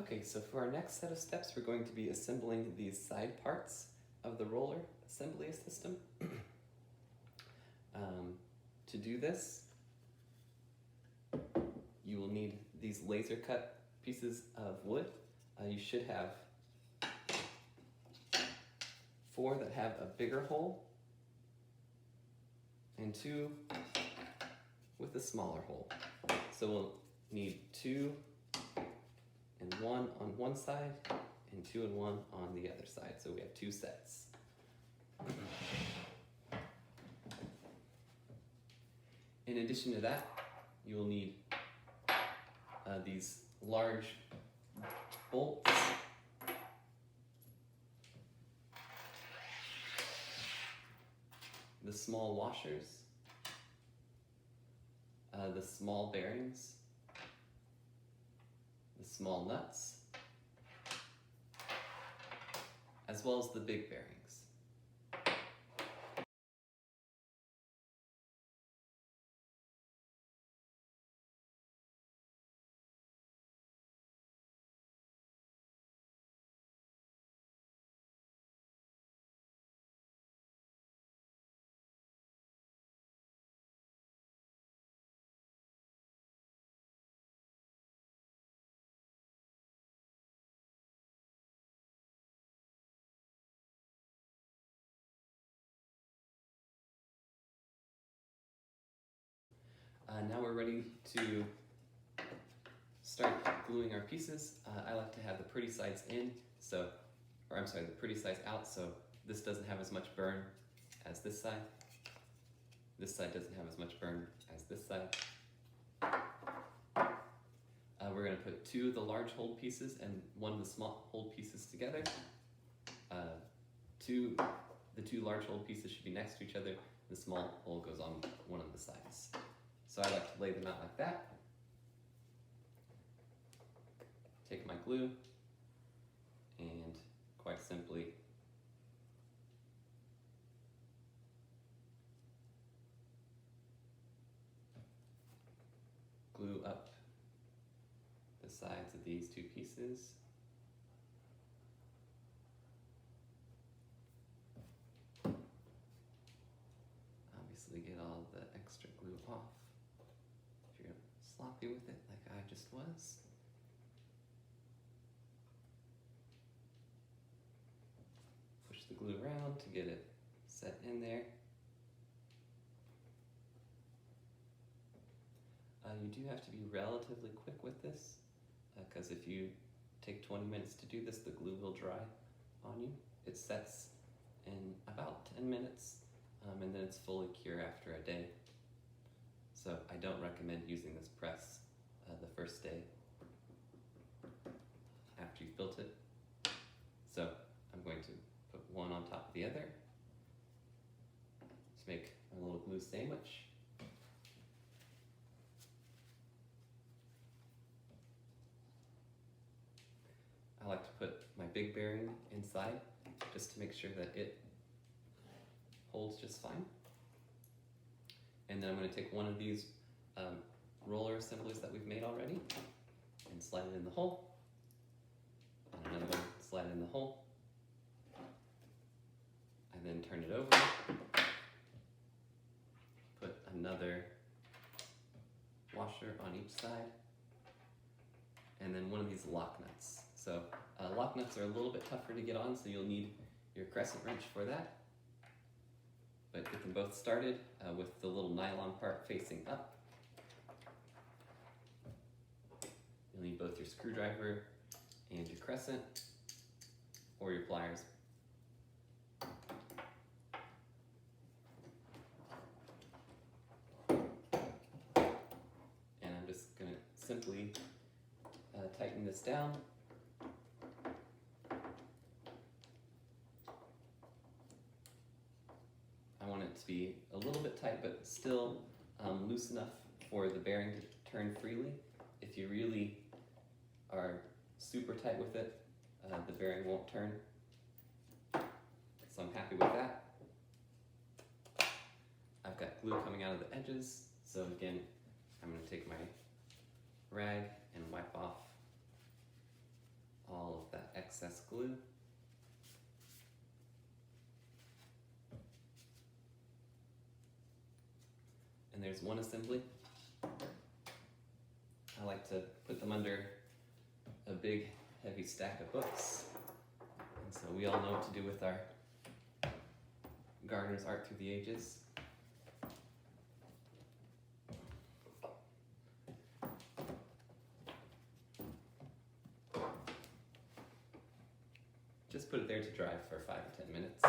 Okay, so for our next set of steps, we're going to be assembling these side parts of the roller assembly system. To do this, you will need these laser cut pieces of wood. You should have 4 that have a bigger hole and 2 with a smaller hole. So we'll need 2 and 1 on one side and 2 and 1 on the other side. So we have 2 sets. In addition to that, you will need these large bolts, the small washers, the small bearings, the small nuts, as well as the big bearings. Now we're ready to start gluing our pieces. I like to have the pretty sides in, the pretty sides out, so this doesn't have as much burn as this side. This side doesn't have as much burn as this side. We're going to put 2 of the large hole pieces and 1 of the small hole pieces together. The 2 large hole pieces should be next to each other. The small hole goes on one of the sides. So I like to lay them out like that. Take my glue and quite simply glue up the sides of these 2 pieces. Obviously get all the extra glue off if you're sloppy with it like I just was. Push the glue around to get it set in there. You do have to be relatively quick with this, because if you take 20 minutes to do this, the glue will dry on you. It sets in about 10 minutes, and then it's fully cure after a day. So I don't recommend using this press the first day after you've built it. So I'm going to put one on top of the other to make a little glue sandwich. I like to put my big bearing inside just to make sure that it holds just fine. And then I'm going to take one of these roller assemblies that we've made already and slide it in the hole. And another one, slide it in the hole. And then turn it over. Put another washer on each side. And then one of these lock nuts. So lock nuts are a little bit tougher to get on, so you'll need your crescent wrench for that. But get them both started with the little nylon part facing up. You'll need both your screwdriver and your crescent, or your pliers. And I'm just going to simply tighten this down. I want it to be a little bit tight, but still loose enough for the bearing to turn freely. If you really are super tight with it, the bearing won't turn. So I'm happy with that. I've got glue coming out of the edges, so again, I'm going to take my rag and wipe off all of that excess glue. And there's one assembly. I like to put them under a big heavy stack of books. And so we all know what to do with our Gardener's Art Through the Ages. Just put it there to dry for 5 or 10 minutes.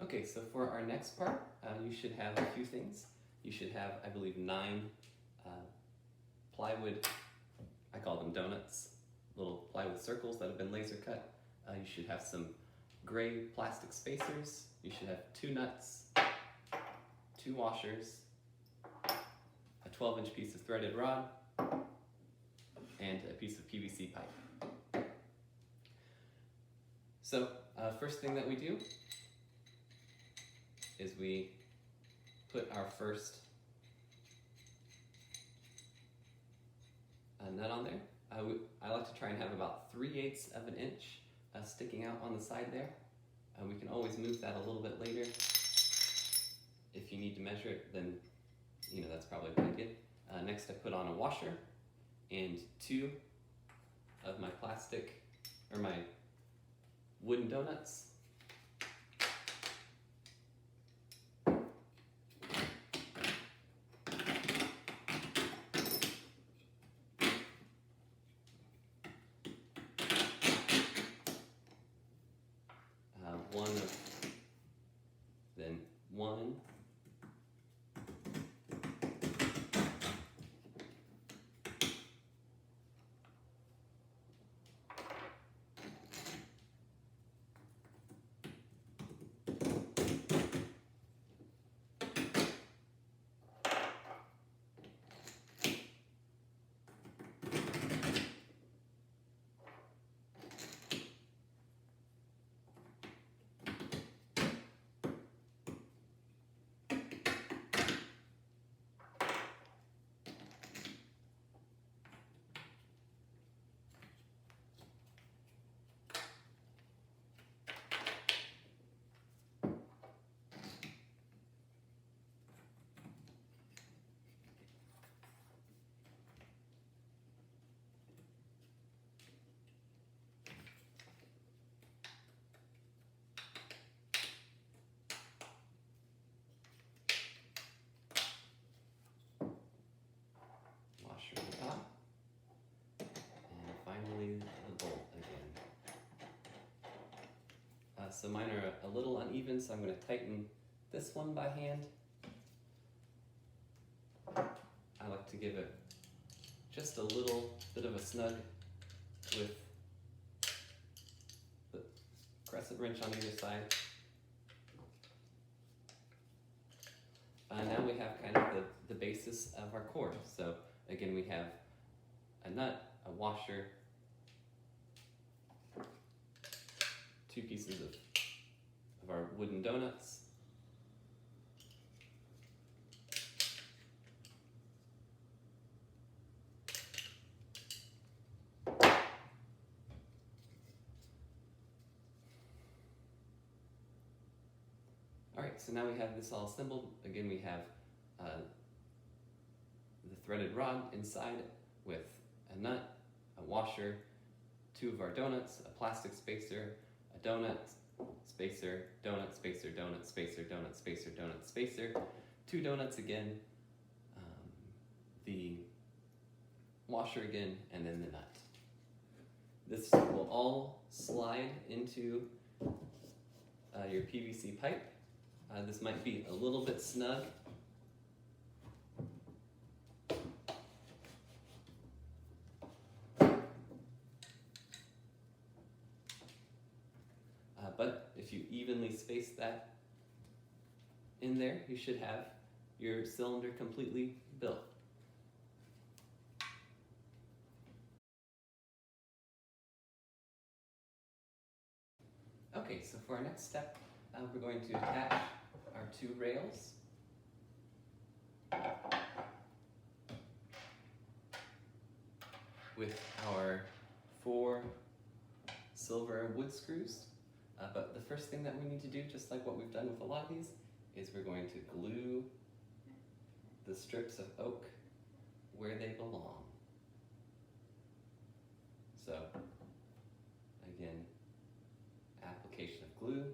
Okay, so for our next part, you should have a few things. You should have, I believe, 9 plywood, I call them donuts, little plywood circles that have been laser cut. You should have some gray plastic spacers. You should have 2 nuts, 2 washers, a 12-inch piece of threaded rod, and a piece of PVC pipe. So, first thing that we do is we put our first nut on there. I like to try and have about 3/8 of an inch sticking out on the side there. We can always move that a little bit later. If you need to measure it, then that's probably a good idea. Next I put on a washer and 2 of my plastic, or my wooden donuts. One. Washer on top, and finally the bolt again. So mine are a little uneven, so I'm going to tighten this one by hand. I like to give it just a little bit of a snug with the crescent wrench on either side. Now we have kind of the basis of our core. So again, we have a nut, a washer, 2 pieces of our wooden donuts, Alright, so now we have this all assembled. Again, we have the threaded rod inside with a nut, a washer, 2 of our donuts, a plastic spacer, a donut, spacer, donut, spacer, donut, spacer, donut, spacer, donut, spacer, 2 donuts again, the washer again, and then the nut. This will all slide into your PVC pipe. This might be a little bit snug. space that in there, you should have your cylinder completely built. Okay, so for our next step, we're going to attach our 2 rails. With our 4 silver wood screws. But the first thing that we need to do, just like what we've done with a lot of these, is we're going to glue the strips of oak where they belong. So, again, application of glue.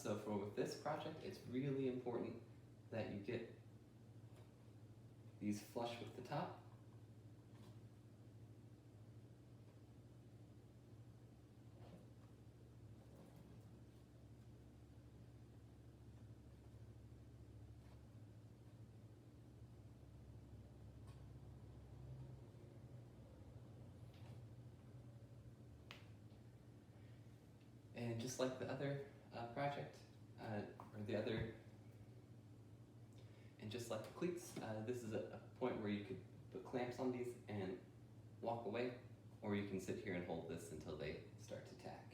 So for with this project, it's really important that you get these flush with the top. And just like the other project, and just like the cleats, this is a point where you could put clamps on these and walk away, or you can sit here and hold this until they start to tack.